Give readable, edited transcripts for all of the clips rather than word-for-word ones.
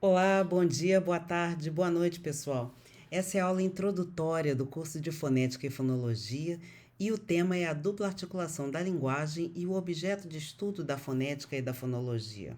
Olá, bom dia, boa tarde, boa noite, pessoal. Essa é a aula introdutória do curso de Fonética e Fonologia e o tema é a dupla articulação da linguagem e o objeto de estudo da fonética e da fonologia.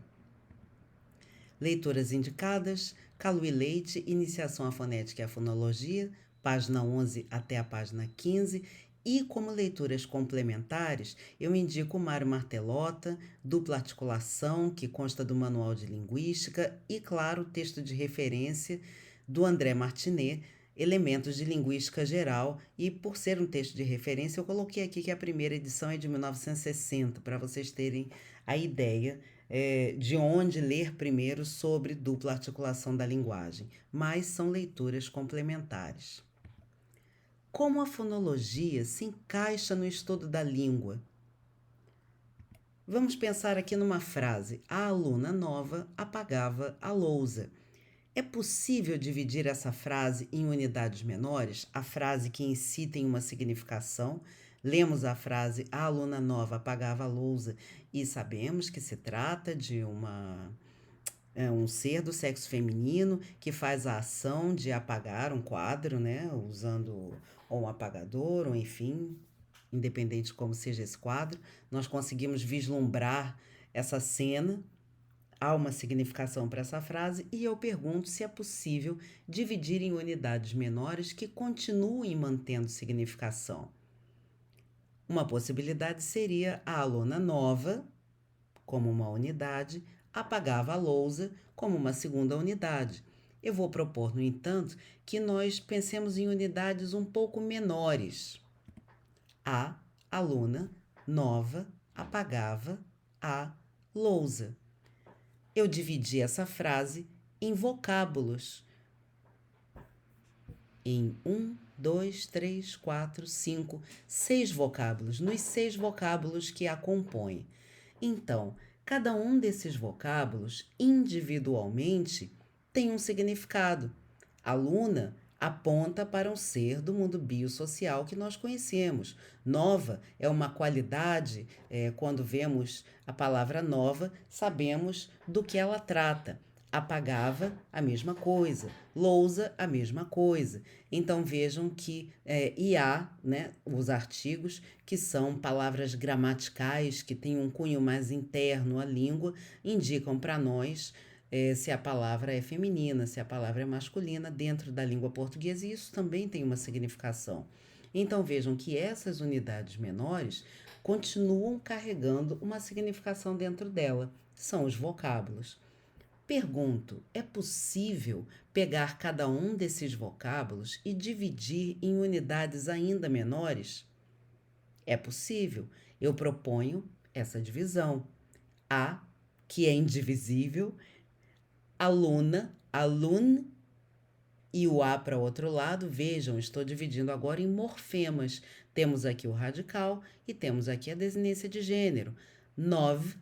Leituras indicadas: Calu e Leite, Iniciação à Fonética e à Fonologia, página 11 até a página 15. E como leituras complementares, eu indico Mário Martelota, Dupla Articulação, que consta do Manual de Linguística, e, claro, o texto de referência do André Martinet, Elementos de Linguística Geral, e por ser um texto de referência, eu coloquei aqui que a primeira edição é de 1960, para vocês terem a ideia de onde ler primeiro sobre dupla articulação da linguagem, mas são leituras complementares. Como a fonologia se encaixa no estudo da língua? Vamos pensar aqui numa frase: a aluna nova apagava a lousa. É possível dividir essa frase em unidades menores? A frase que em si tem uma significação. Lemos a frase: a aluna nova apagava a lousa e sabemos que se trata de um ser do sexo feminino que faz a ação de apagar um quadro, né, usando ou um apagador, ou enfim, independente de como seja esse quadro, nós conseguimos vislumbrar essa cena. Há uma significação para essa frase e eu pergunto se é possível dividir em unidades menores que continuem mantendo significação. Uma possibilidade seria a aluna nova, como uma unidade, apagava a lousa como uma segunda unidade. Eu vou propor, no entanto, que nós pensemos em unidades um pouco menores. A aluna nova apagava a lousa. Eu dividi essa frase em vocábulos. Em 6 vocábulos, nos 6 vocábulos que a compõem. Então, cada um desses vocábulos, individualmente, tem um significado. Aluna aponta para um ser do mundo biosocial que nós conhecemos. Nova é uma qualidade, quando vemos a palavra nova, sabemos do que ela trata. Apagava, a mesma coisa. Lousa, a mesma coisa. Então vejam que e há, né, os artigos, que são palavras gramaticais, que têm um cunho mais interno à língua, indicam para nós se a palavra é feminina, se a palavra é masculina dentro da língua portuguesa, e isso também tem uma significação. Então vejam que essas unidades menores continuam carregando uma significação dentro dela, são os vocábulos. Pergunto: é possível pegar cada um desses vocábulos e dividir em unidades ainda menores? É possível. Eu proponho essa divisão. A, que é indivisível, aluna, alun, e o A para o outro lado. Vejam, estou dividindo agora em morfemas. Temos aqui o radical e temos aqui a desinência de gênero. Nov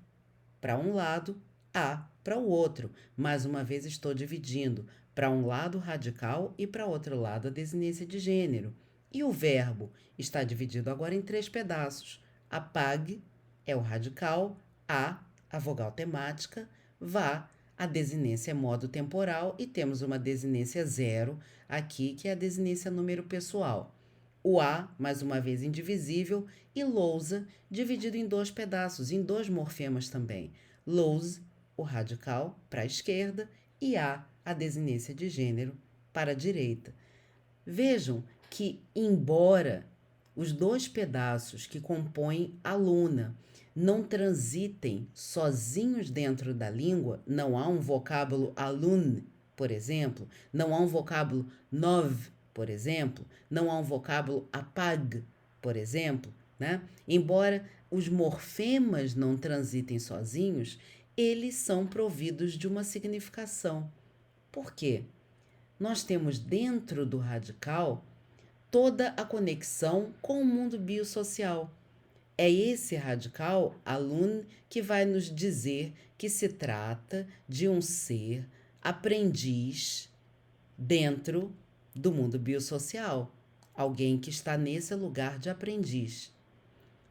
para um lado, A para o outro. Mais uma vez estou dividindo para um lado radical e para outro lado a desinência de gênero. E o verbo está dividido agora em 3 pedaços. Apague é o radical, a vogal temática, vá, a desinência é modo temporal e temos uma desinência zero aqui, que é a desinência número pessoal. O A, mais uma vez indivisível, e lousa, dividido em 2 pedaços, em 2 morfemas também. Lose, o radical, para a esquerda, e a desinência de gênero, para a direita. Vejam que, embora os 2 pedaços que compõem a luna não transitem sozinhos dentro da língua, não há um vocábulo alun, por exemplo, não há um vocábulo nov, por exemplo, não há um vocábulo apag, por exemplo, né? Embora os morfemas não transitem sozinhos, eles são providos de uma significação. Por quê? Nós temos dentro do radical toda a conexão com o mundo biosocial. É esse radical, alun, que vai nos dizer que se trata de um ser aprendiz dentro do mundo biosocial. Alguém que está nesse lugar de aprendiz.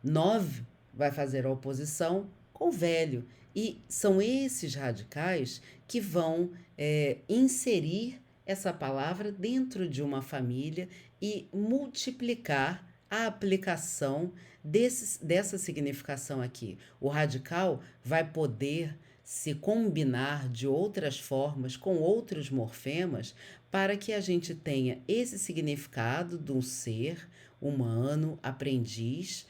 Nove vai fazer a oposição com velho, E são esses radicais que vão inserir essa palavra dentro de uma família e multiplicar a aplicação dessa significação aqui. O radical vai poder se combinar de outras formas com outros morfemas para que a gente tenha esse significado de um ser humano, aprendiz,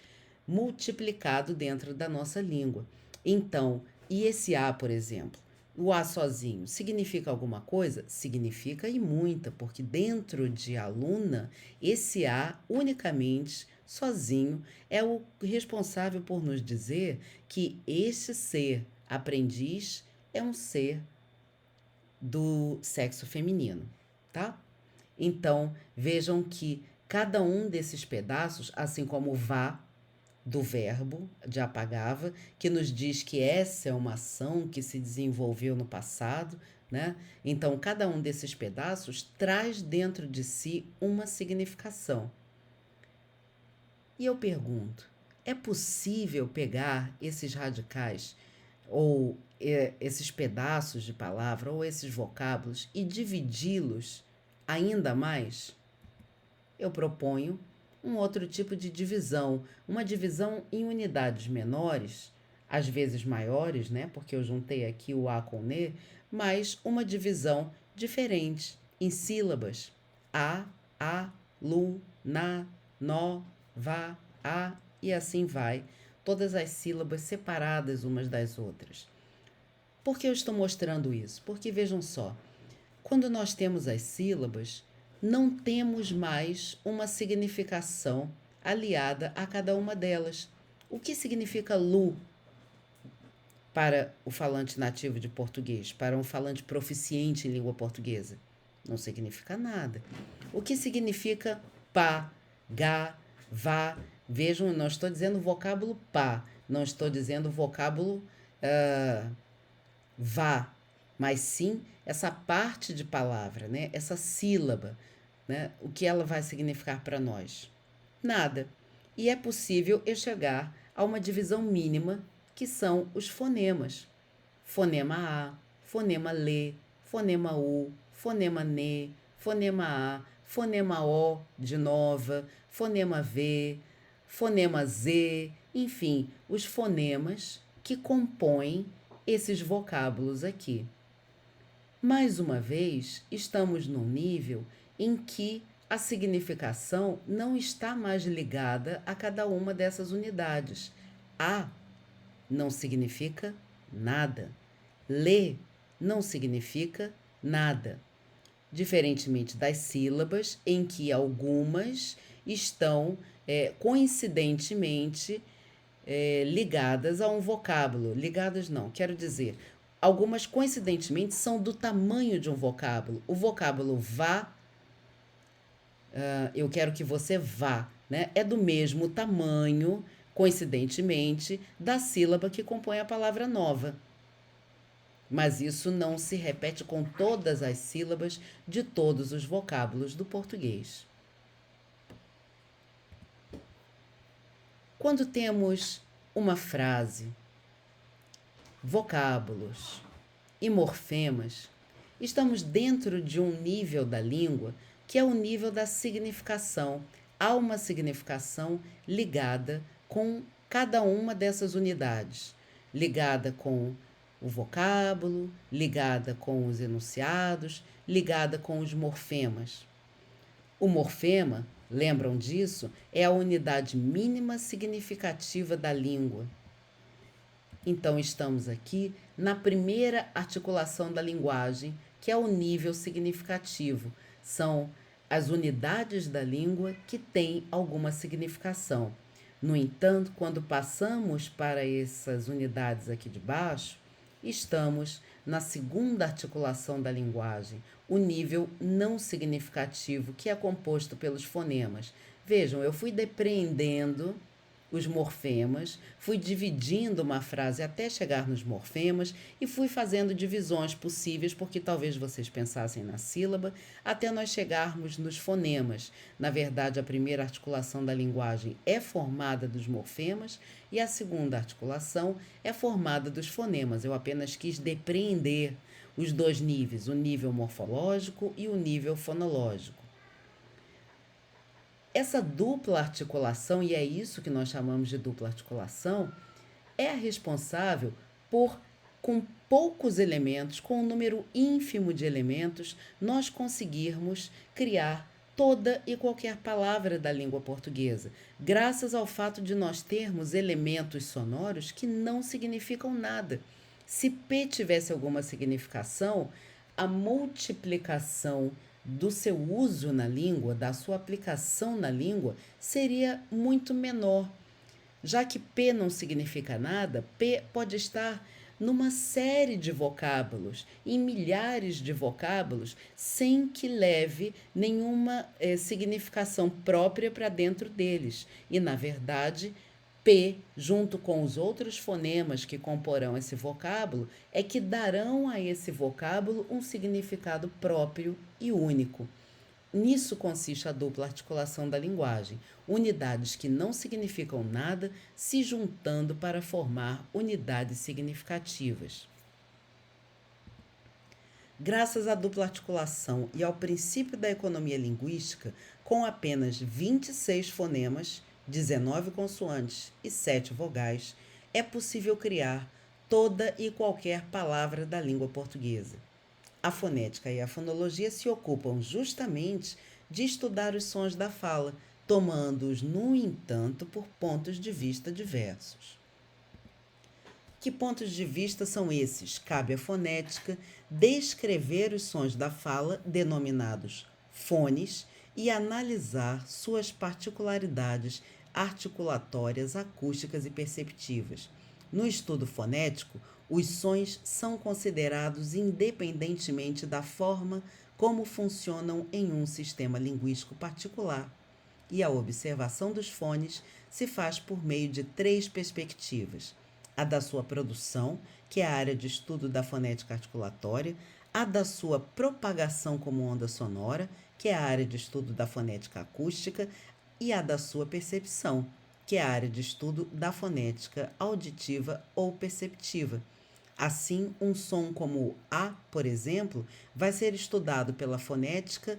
multiplicado dentro da nossa língua. Então, e esse A, por exemplo? O A sozinho significa alguma coisa? Significa e muita, porque dentro de aluna, esse A unicamente, sozinho, é o responsável por nos dizer que este ser aprendiz é um ser do sexo feminino, tá? Então, vejam que cada um desses pedaços, assim como o vá, do verbo de apagava, que nos diz que essa é uma ação que se desenvolveu no passado, né? Então, cada um desses pedaços traz dentro de si uma significação. E eu pergunto, é possível pegar esses radicais ou esses pedaços de palavra ou esses vocábulos e dividi-los ainda mais? Eu proponho um outro tipo de divisão, uma divisão em unidades menores, às vezes maiores, né? Porque eu juntei aqui o A com o N, mas uma divisão diferente, em sílabas. A, lu, na, nó, vá, a e assim vai. Todas as sílabas separadas umas das outras. Por que eu estou mostrando isso? Porque vejam só, quando nós temos as sílabas, não temos mais uma significação aliada a cada uma delas. O que significa lu para o falante nativo de português, para um falante proficiente em língua portuguesa? Não significa nada. O que significa pá, gá, vá? Vejam, não estou dizendo o vocábulo pá, não estou dizendo o vocábulo vá, mas sim essa parte de palavra, né? Essa sílaba, né? O que ela vai significar para nós? Nada. E é possível eu chegar a uma divisão mínima, que são os fonemas. Fonema A, fonema Lê, fonema U, fonema Nê, fonema A, fonema O de nova, fonema V, fonema Z, enfim, os fonemas que compõem esses vocábulos aqui. Mais uma vez, estamos num nível em que a significação não está mais ligada a cada uma dessas unidades. A não significa nada. Lê não significa nada. Diferentemente das sílabas, em que algumas estão coincidentemente ligadas a um vocábulo. Ligadas não, quero dizer, algumas coincidentemente são do tamanho de um vocábulo. O vocábulo vá, eu quero que você vá, né? É do mesmo tamanho, coincidentemente, da sílaba que compõe a palavra nova. Mas isso não se repete com todas as sílabas de todos os vocábulos do português. Quando temos uma frase, vocábulos e morfemas, estamos dentro de um nível da língua que é o nível da significação. Há uma significação ligada com cada uma dessas unidades, ligada com o vocábulo, ligada com os enunciados, ligada com os morfemas. O morfema, lembram disso, é a unidade mínima significativa da língua. Então, estamos aqui na primeira articulação da linguagem, que é o nível significativo. São as unidades da língua que têm alguma significação. No entanto, quando passamos para essas unidades aqui de baixo, estamos na segunda articulação da linguagem, o nível não significativo, que é composto pelos fonemas. Vejam, eu fui depreendendo os morfemas, fui dividindo uma frase até chegar nos morfemas e fui fazendo divisões possíveis, porque talvez vocês pensassem na sílaba, até nós chegarmos nos fonemas. Na verdade, a primeira articulação da linguagem é formada dos morfemas e a segunda articulação é formada dos fonemas. Eu apenas quis depreender os dois níveis, o nível morfológico e o nível fonológico. Essa dupla articulação, e é isso que nós chamamos de dupla articulação, é a responsável por, com poucos elementos, com um número ínfimo de elementos, nós conseguirmos criar toda e qualquer palavra da língua portuguesa, graças ao fato de nós termos elementos sonoros que não significam nada. Se P tivesse alguma significação, a multiplicação do seu uso na língua, da sua aplicação na língua, seria muito menor. Já que P não significa nada, P pode estar numa série de vocábulos, em milhares de vocábulos, sem que leve nenhuma significação própria para dentro deles. E, na verdade, P, junto com os outros fonemas que comporão esse vocábulo, é que darão a esse vocábulo um significado próprio e único. Nisso consiste a dupla articulação da linguagem, unidades que não significam nada se juntando para formar unidades significativas. Graças à dupla articulação e ao princípio da economia linguística, com apenas 26 fonemas, 19 consoantes e 7 vogais, é possível criar toda e qualquer palavra da língua portuguesa. A fonética e a fonologia se ocupam justamente de estudar os sons da fala, tomando-os, no entanto, por pontos de vista diversos. Que pontos de vista são esses? Cabe à fonética descrever os sons da fala, denominados fones, e analisar suas particularidades articulatórias, acústicas e perceptivas. No estudo fonético, os sons são considerados independentemente da forma como funcionam em um sistema linguístico particular, e a observação dos fones se faz por meio de 3 perspectivas: a da sua produção, que é a área de estudo da fonética articulatória, a da sua propagação como onda sonora, que é a área de estudo da fonética acústica, e a da sua percepção, que é a área de estudo da fonética auditiva ou perceptiva. Assim, um som como o A, por exemplo, vai ser estudado pela fonética,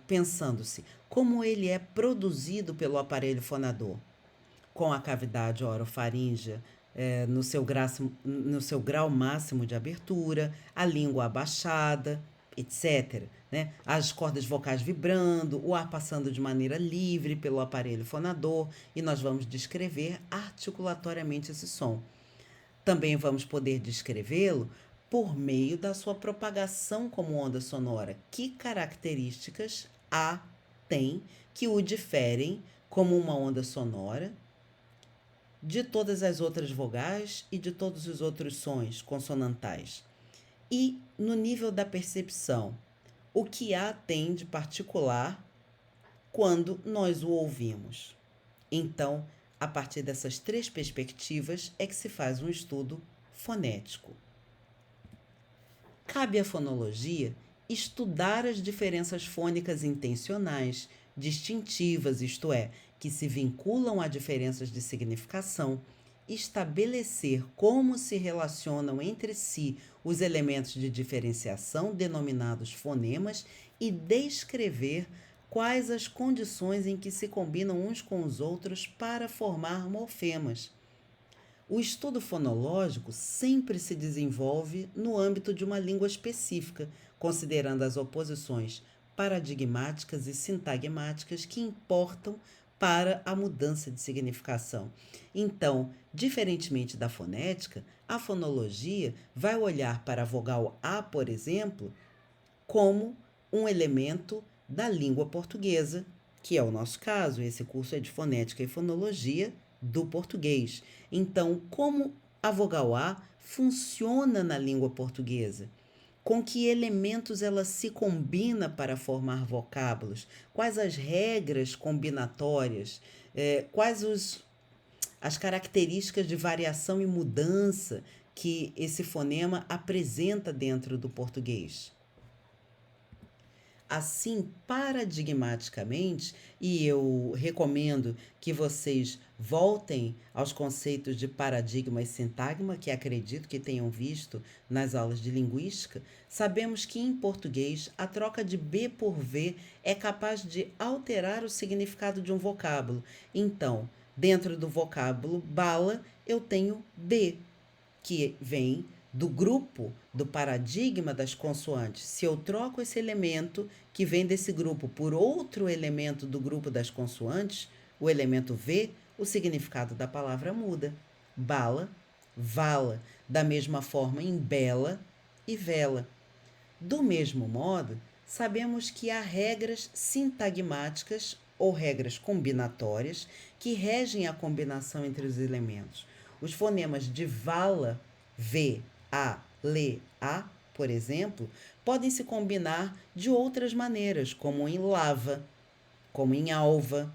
pensando-se como ele é produzido pelo aparelho fonador, com a cavidade orofaríngea no seu grau máximo de abertura, a língua abaixada, etc. Né? As cordas vocais vibrando, o ar passando de maneira livre pelo aparelho fonador, e nós vamos descrever articulatoriamente esse som. Também vamos poder descrevê-lo por meio da sua propagação como onda sonora. Que características A tem que o diferem como uma onda sonora de todas as outras vogais e de todos os outros sons consonantais? E no nível da percepção, o que A tem de particular quando nós o ouvimos? Então, a partir dessas 3 perspectivas é que se faz um estudo fonético. Cabe à fonologia estudar as diferenças fônicas intencionais, distintivas, isto é, que se vinculam a diferenças de significação, estabelecer como se relacionam entre si os elementos de diferenciação denominados fonemas e descrever quais as condições em que se combinam uns com os outros para formar morfemas. O estudo fonológico sempre se desenvolve no âmbito de uma língua específica, considerando as oposições paradigmáticas e sintagmáticas que importam para a mudança de significação. Então, diferentemente da fonética, a fonologia vai olhar para a vogal A, por exemplo, como um elemento da língua portuguesa, que é o nosso caso. Esse curso é de fonética e fonologia do português. Então, como a vogal A funciona na língua portuguesa? Com que elementos ela se combina para formar vocábulos? Quais as regras combinatórias? Quais os as características de variação e mudança que esse fonema apresenta dentro do português. Assim, paradigmaticamente, e eu recomendo que vocês voltem aos conceitos de paradigma e sintagma, que acredito que tenham visto nas aulas de linguística, sabemos que em português a troca de B por V é capaz de alterar o significado de um vocábulo. Então, dentro do vocábulo bala, eu tenho B, que vem do grupo, do paradigma das consoantes. Se eu troco esse elemento que vem desse grupo por outro elemento do grupo das consoantes, o elemento V, o significado da palavra muda. Bala, vala, da mesma forma em bela e vela. Do mesmo modo, sabemos que há regras sintagmáticas ou regras combinatórias que regem a combinação entre os elementos. Os fonemas de vala, V, A, Le, A, por exemplo, podem se combinar de outras maneiras, como em lava, como em alva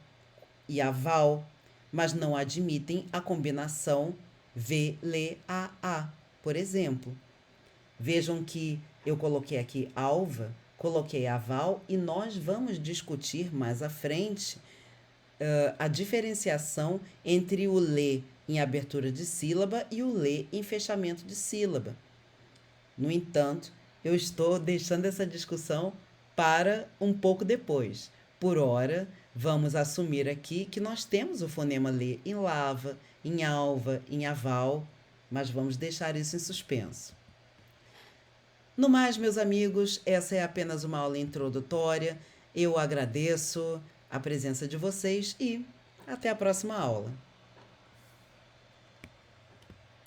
e aval, mas não admitem a combinação V, Le, A, por exemplo. Vejam que eu coloquei aqui alva, coloquei aval e nós vamos discutir mais à frente a diferenciação entre o lê em abertura de sílaba e o lê em fechamento de sílaba. No entanto, eu estou deixando essa discussão para um pouco depois. Por ora, vamos assumir aqui que nós temos o fonema lê em lava, em alva, em aval, mas vamos deixar isso em suspenso. No mais, meus amigos, essa é apenas uma aula introdutória. Eu agradeço a presença de vocês e até a próxima aula.